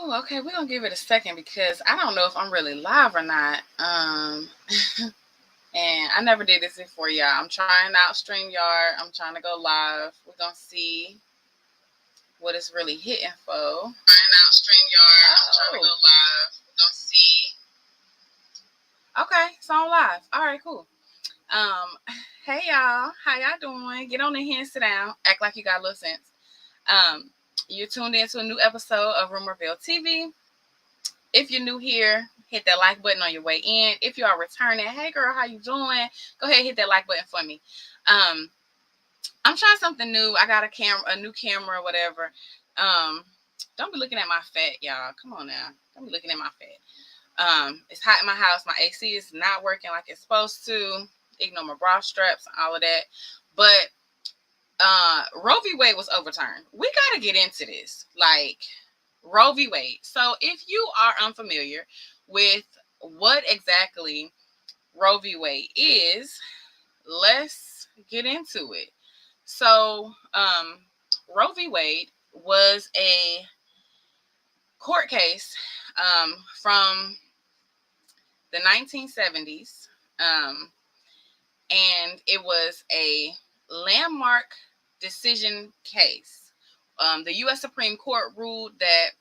Oh, okay. We're gonna give it a second because I don't know if I'm really live or not. And I never did this before, y'all. I'm trying out StreamYard. I'm trying to go live. We're gonna see what it's really hitting for. Trying out StreamYard. I'm trying to go live. We're gonna see. Okay, so I'm live. All right, cool. Hey y'all, how y'all doing? Get on in here and sit down. Act like you got a little sense. You're tuned into a new episode of Rumorville TV. If you're new here, hit that like button on your way in. If you are returning, hey girl, how you doing? Go ahead and hit that like button for me. I'm trying something new. I got a new camera, whatever. Don't be looking at my fat, y'all. Come on now. Don't be looking at my fat. It's hot in my house. My AC is not working like it's supposed to. Ignore my bra straps and all of that. But Roe v. Wade was overturned. We got to get into this. Like, Roe v. Wade. So if you are unfamiliar with what exactly Roe v. Wade is, let's get into it. So Roe v. Wade was a court case from the 1970s, and it was a landmark decision case. The U.S. Supreme Court ruled that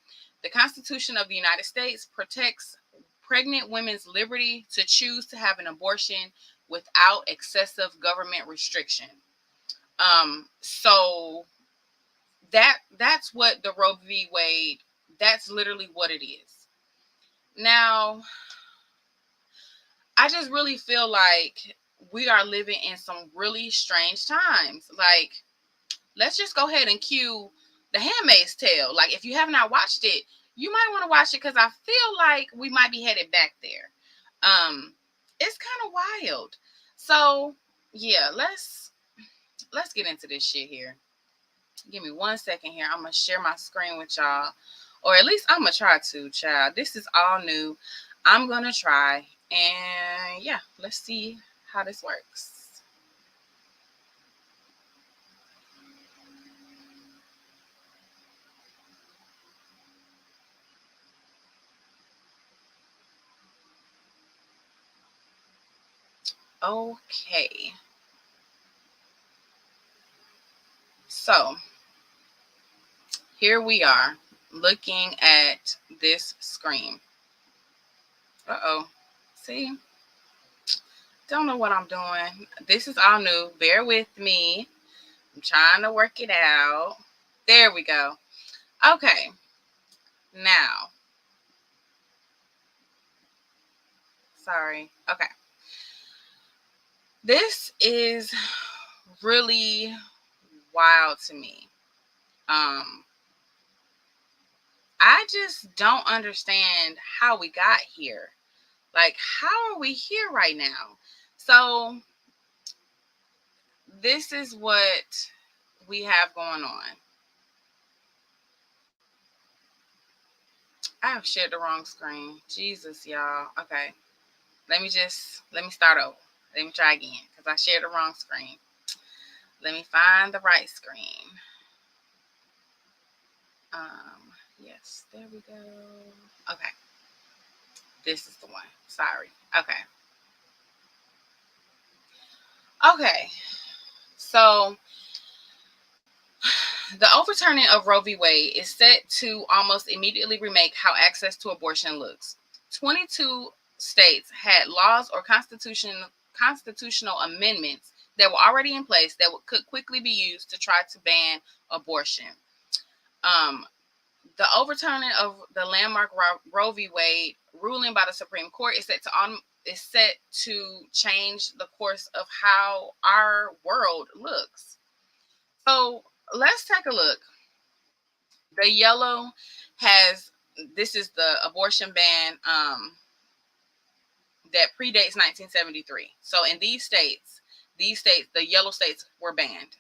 the Constitution of the United States protects pregnant women's liberty to choose to have an abortion without excessive government restriction. So that's what the Roe v. Wade, that's literally what it is. Now, I just really feel like we are living in some really strange times. Like, let's just go ahead and cue The Handmaid's Tale. Like, if you have not watched it, you might want to watch it because I feel like we might be headed back there. It's kind of wild. So, yeah, let's get into this shit here. Give me 1 second here. I'm going to share my screen with y'all. Or at least I'm going to try to, child. This is all new. I'm going to try. And, yeah, let's see how this works. Okay. So, here we are looking at this screen. Uh-oh. See? Don't know what I'm doing. This is all new. Bear with me. I'm trying to work it out. There we go. Okay. Now. Sorry. Okay. This is really wild to me. I just don't understand how we got here. Like, how are we here right now? So, this is what we have going on. I have shared the wrong screen. Jesus, y'all. Okay. Let me start over. Let me try again because I shared the wrong screen. Let me find the right screen. Yes, there we go. Okay. This is the one. Sorry. Okay. Okay. So, the overturning of Roe v. Wade is set to almost immediately remake how access to abortion looks. 22 states had laws or constitutional amendments that were already in place that could quickly be used to try to ban abortion. The overturning of the landmark Roe v. Wade ruling by the Supreme Court is set to change the course of how our world looks. So let's take a look. The yellow this is the abortion ban that predates 1973. So in these states, the yellow states were banned.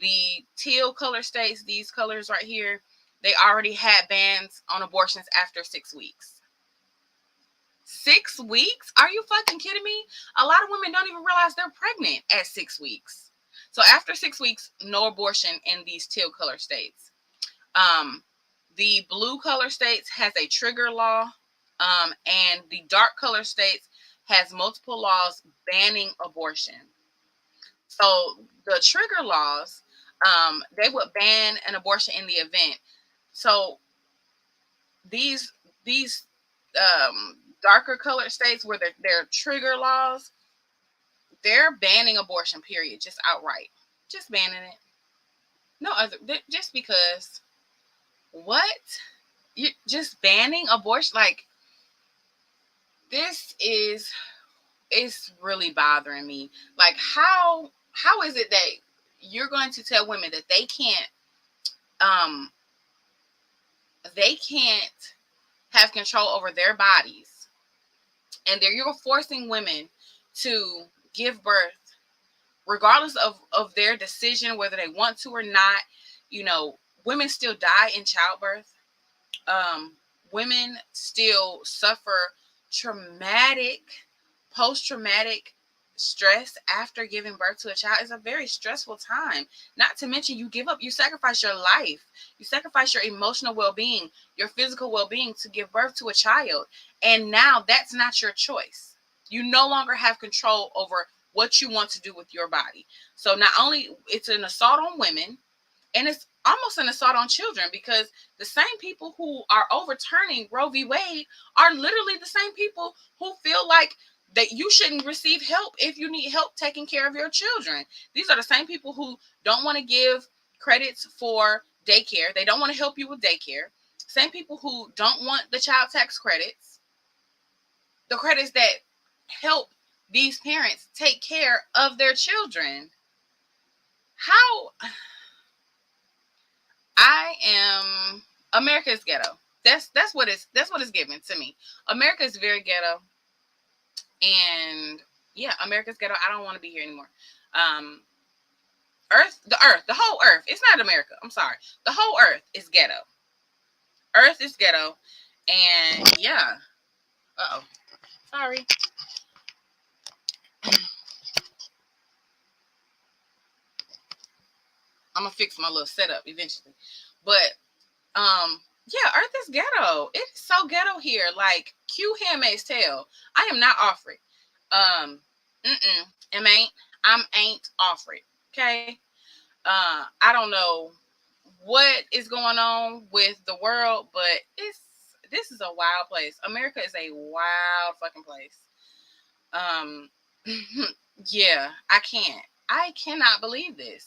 The teal color states, these colors right here, they already had bans on abortions after 6 weeks. 6 weeks? Are you fucking kidding me? A lot of women don't even realize they're pregnant at 6 weeks. So after 6 weeks, no abortion in these teal color states. The blue color states has a trigger law, and the dark color states has multiple laws banning abortion. So the trigger laws, they would ban an abortion in the event. So these darker colored states where they're trigger laws, they're banning abortion, period, just outright, just banning it. No other, just because. What? You just banning abortion? Like, this is, it's really bothering me. Like, how is it that you're going to tell women that they can't have control over their bodies, and you're forcing women to give birth regardless of their decision, whether they want to or not? Women still die in childbirth. Women still suffer post-traumatic stress after giving birth to a child. Is a very stressful time. Not to mention, you sacrifice your life, you sacrifice your emotional well-being, your physical well-being to give birth to a child. And now that's not your choice. You no longer have control over what you want to do with your body. So not only it's an assault on women, and it's almost an assault on children, because the same people who are overturning Roe v. Wade are literally the same people who feel like that you shouldn't receive help if you need help taking care of your children. These are the same people who don't want to give credits for daycare. They don't want to help you with daycare. Same people who don't want the child tax credits, the credits that help these parents take care of their children. How? America is ghetto. That's what it's given to me. America is very ghetto. And yeah, America's ghetto. I don't want to be here anymore. The whole earth. It's not America. I'm sorry. The whole earth is ghetto. Earth is ghetto. And yeah. Uh-oh. Sorry. I'm gonna fix my little setup eventually. But yeah, earth is ghetto. It is so ghetto here. Like, cue Handmaid's Tale. I am not offering. I ain't offering. Okay. I don't know what is going on with the world, but this is a wild place. America is a wild fucking place. Yeah, I cannot believe this.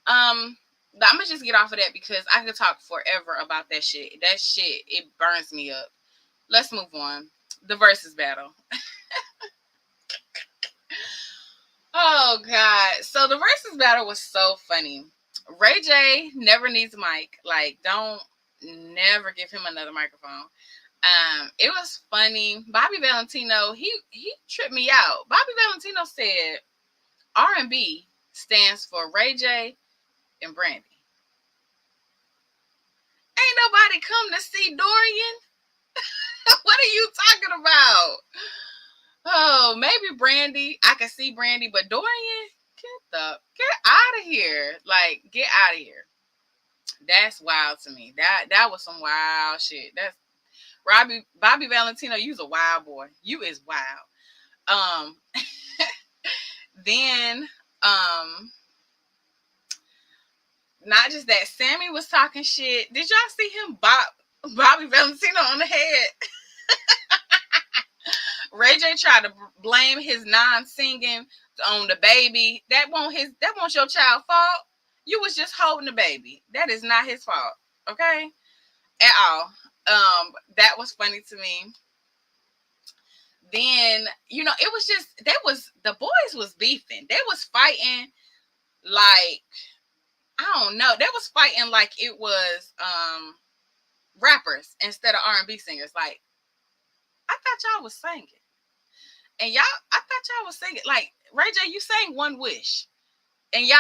I'm gonna just get off of that because I could talk forever about that shit. That shit, it burns me up. Let's move on. The versus battle. Oh God. So the versus battle was so funny. Ray J never needs a mic. Like, don't never give him another microphone. It was funny. Bobby Valentino, he tripped me out. Bobby Valentino said R&B stands for Ray J and Brandy. Ain't nobody come to see Dorian. What are you talking about? Oh, maybe Brandy. I can see Brandy, but Dorian, get out of here. Like, get out of here. That's wild to me. That was some wild shit. That's Bobby Valentino, you's a wild boy. You is wild. Then not just that, Sammy was talking shit. Did y'all see him bop Bobby Valentino on the head? Ray J tried to blame his non-singing on the baby. That won't your child's fault. You was just holding the baby. That is not his fault. Okay? At all. That was funny to me. Then, it was just, the boys was beefing. They was fighting like, I don't know. They was fighting like it was rappers instead of R&B singers. Like, I thought y'all was singing. And I thought y'all was singing. Like, Ray J, you sang One Wish. And y'all,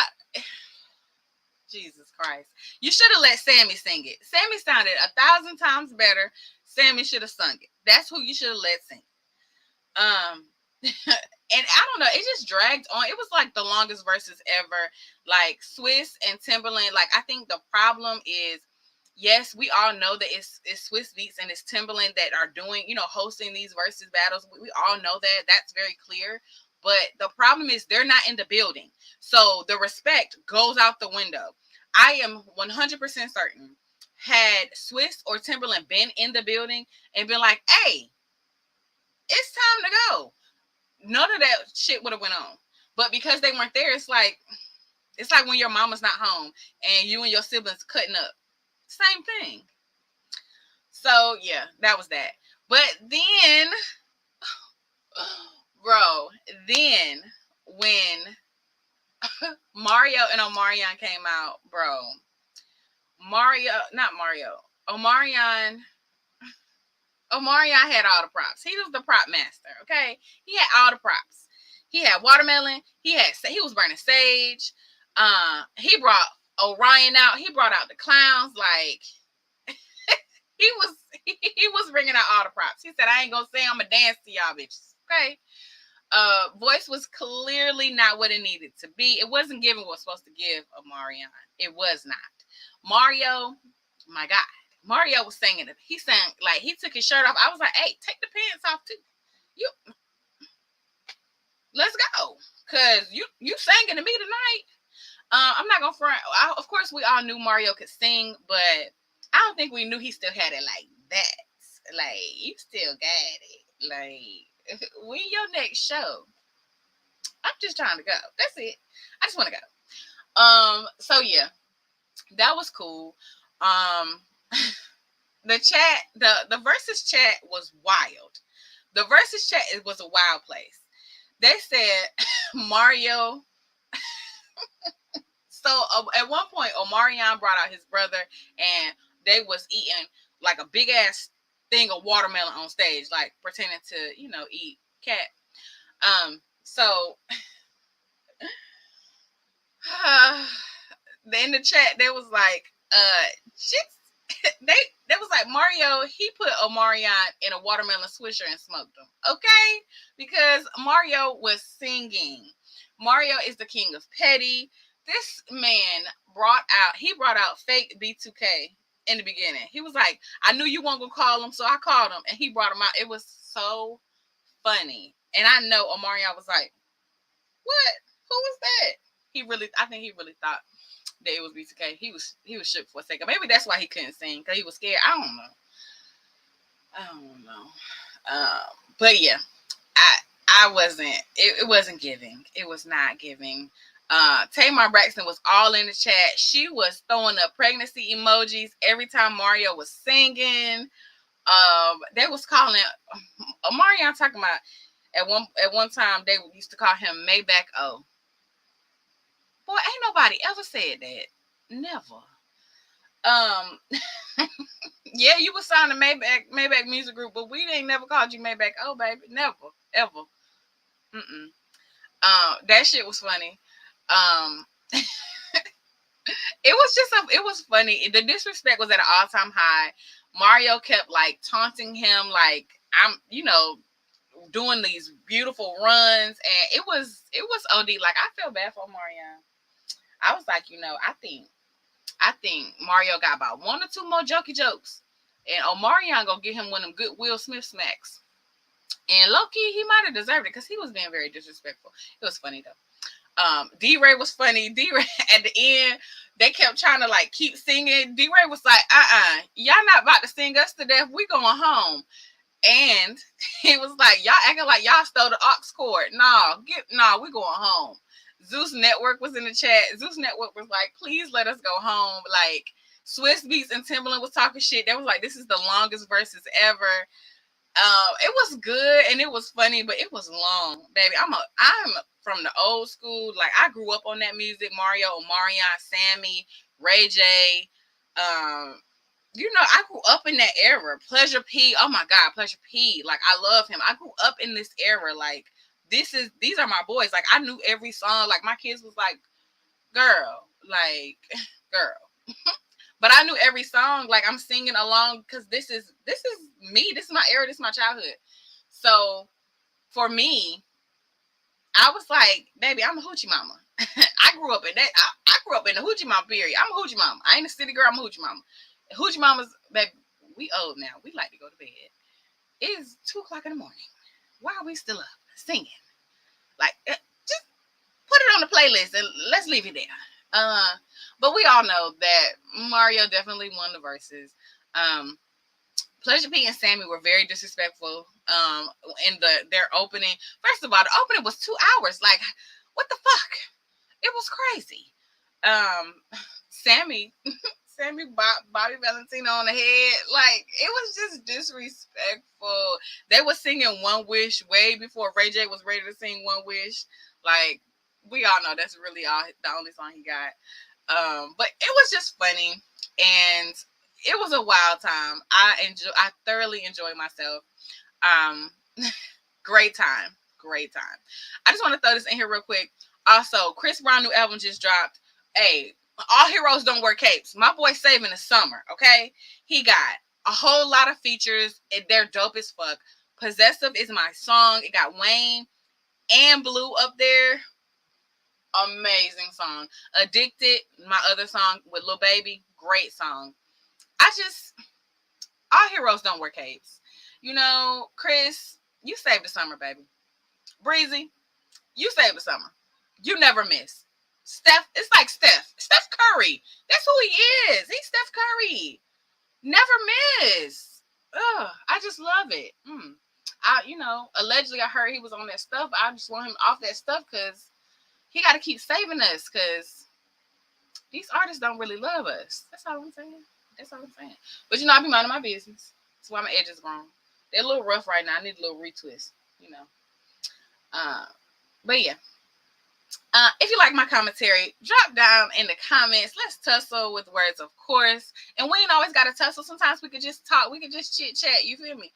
Jesus Christ. You should have let Sammy sing it. Sammy sounded 1,000 times better. Sammy should have sung it. That's who you should have let sing. And I don't know, it just dragged on. It was like the longest verses ever. Like, Swiss and Timberland. Like, I think the problem is Yes, we all know that it's Swiss Beats and it's Timbaland that are doing, hosting these versus battles. We all know that. That's very clear. But the problem is they're not in the building. So the respect goes out the window. I am 100% certain had Swiss or Timbaland been in the building and been like, hey, it's time to go, none of that shit would have went on. But because they weren't there, it's like when your mama's not home and you and your siblings cutting up. Same thing. So yeah, that was that. But then, bro, when Mario and Omarion came out, bro, Omarion had all the props. He was the prop master, okay? He had all the props. He had watermelon. He was burning sage. He brought Orion out. He brought out the clowns. Like he was bringing out all the props. He said, "I ain't gonna say I'm gonna dance to y'all bitches." Okay. Voice was clearly not what it needed to be. It wasn't giving what it was supposed to give Omarion. It was not. Mario, my God. Mario was singing it. He sang, like, he took his shirt off. I was like, hey, take the pants off too. Let's go. Because you singing to me tonight. I'm not going to front. Of course, we all knew Mario could sing, but I don't think we knew he still had it like that. Like, you still got it. Like, when your next show? I'm just trying to go. That's it. I just want to go. So yeah, that was cool. The chat, the versus chat was wild. The versus chat, it was a wild place. They said Mario. So at one point, Omarion brought out his brother, and they was eating like a big ass thing of watermelon on stage, like pretending to, eat cat. So in the chat, they was like, they was like, Mario, he put Omarion in a watermelon swisher and smoked him. Okay? Because Mario was singing. Mario is the king of petty. This man brought out fake B2K in the beginning. He was like, I knew you weren't gonna call him, so I called him, and he brought him out. It was so funny. And I know Omarion was like, what? Who was that? I think he really thought that it was B2K. He was shook for a second. Maybe that's why he couldn't sing, because he was scared. I don't know. But yeah, I wasn't. It wasn't giving. It was not giving. Tamar Braxton was all in the chat. She was throwing up pregnancy emojis every time Mario was singing. They was calling Omarion, talking about at one time they used to call him Maybach O. Boy, ain't nobody ever said that. Never. Yeah, you was signed to Maybach Music Group, but we ain't never called you Maybach O, baby. Never, ever. That shit was funny. It was funny. The disrespect was at an all-time high. Mario kept like taunting him, like, I'm, doing these beautiful runs, and it was OD. Like, I feel bad for Mario. I was like, I think Mario got about one or two more jokey jokes, and Omarion gonna get him one of them good Will Smith smacks. And low-key, he might have deserved it because he was being very disrespectful. It was funny though. D-Ray was funny. D-Ray at the end, they kept trying to like keep singing. D-Ray was like, y'all not about to sing us to death. We going home. And he was like, y'all acting like y'all stole the aux cord. We going home. Zeus Network was in the chat. Zeus Network was like, please let us go home. Like, Swiss Beats and Timbaland was talking shit. They was like, this is the longest verses ever. It was good and it was funny, but it was long, baby. I'm from the old school. Like, I grew up on that music. Mario, Omarion, Sammy, Ray J. I grew up in that era. Pleasure P. Oh my God, Pleasure P. Like, I love him. I grew up in this era. Like, these are my boys. Like, I knew every song. Like, my kids was like, girl. But I knew every song. Like, I'm singing along because this is me. This is my era. This is my childhood. So for me, I was like, baby, I'm a hoochie mama. I grew up in that. I grew up in the hoochie mama period. I'm a hoochie mama. I ain't a city girl. I'm a hoochie mama. Hoochie Mamas, baby, we old now. We like to go to bed. It is 2 o'clock in the morning. Why are we still up singing? Like, just put it on the playlist and let's leave it there. But we all know that Mario definitely won the verses. Pleasure P and Sammy were very disrespectful in their opening. First of all, the opening was 2 hours. Like, what the fuck? It was crazy. Sammy Bobby Valentino on the head. Like, it was just disrespectful. They were singing One Wish way before Ray J was ready to sing One Wish. Like, we all know that's really the only song he got. But it was just funny, and it was a wild time. I thoroughly enjoyed myself. Great time. I just want to throw this in here real quick. Also, Chris Brown new album just dropped. Hey, all heroes don't wear capes. My boy saving the summer, okay? He got a whole lot of features. They're dope as fuck. Possessive is my song. It got Wayne and Blue up there. Amazing song. Addicted, my other song with Lil Baby. Great song. All heroes don't wear capes. You know, Chris, you saved the summer, baby. Breezy, you saved the summer. You never miss. Steph, it's like Steph Curry. That's who he is. He's Steph Curry. Never miss. Ugh, I just love it. Allegedly I heard he was on that stuff. I just want him off that stuff because he got to keep saving us because these artists don't really love us. That's all I'm saying. But I be minding my business. That's why my edges grown. They're a little rough right now. I need a little retwist, But yeah. If you like my commentary, drop down in the comments. Let's tussle with words, of course. And we ain't always got to tussle. Sometimes we could just talk. We could just chit chat. You feel me?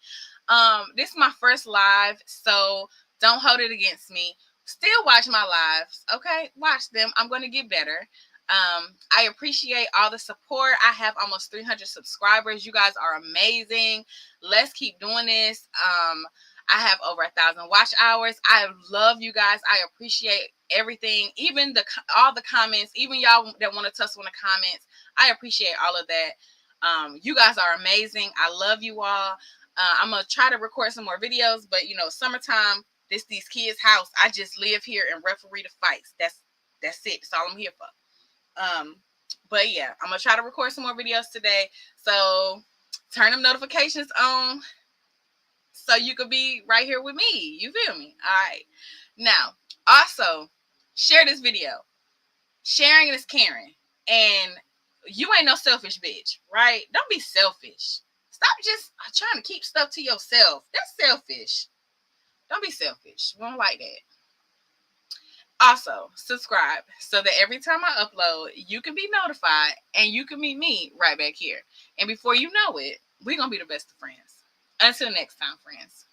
This is my first live, so don't hold it against me. Still watch my lives, okay? Watch them. I'm going to get better. I appreciate all the support. I have almost 300 subscribers. You guys are amazing. Let's keep doing this. I have over 1,000 watch hours. I love you guys. I appreciate everything, even all the comments, even y'all that want to tussle in the comments. I appreciate all of that. You guys are amazing. I love you all. I'm gonna try to record some more videos, but summertime. These kids' house. I just live here and referee the fights. That's it. That's all I'm here for. But yeah, I'm gonna try to record some more videos today. So turn them notifications on so you could be right here with me. You feel me? All right. Now, also share this video. Sharing is caring. And you ain't no selfish bitch, right? Don't be selfish. Stop just trying to keep stuff to yourself. That's selfish. Don't be selfish. We don't like that. Also, subscribe so that every time I upload, you can be notified and you can meet me right back here. And before you know it, we're going to be the best of friends. Until next time, friends.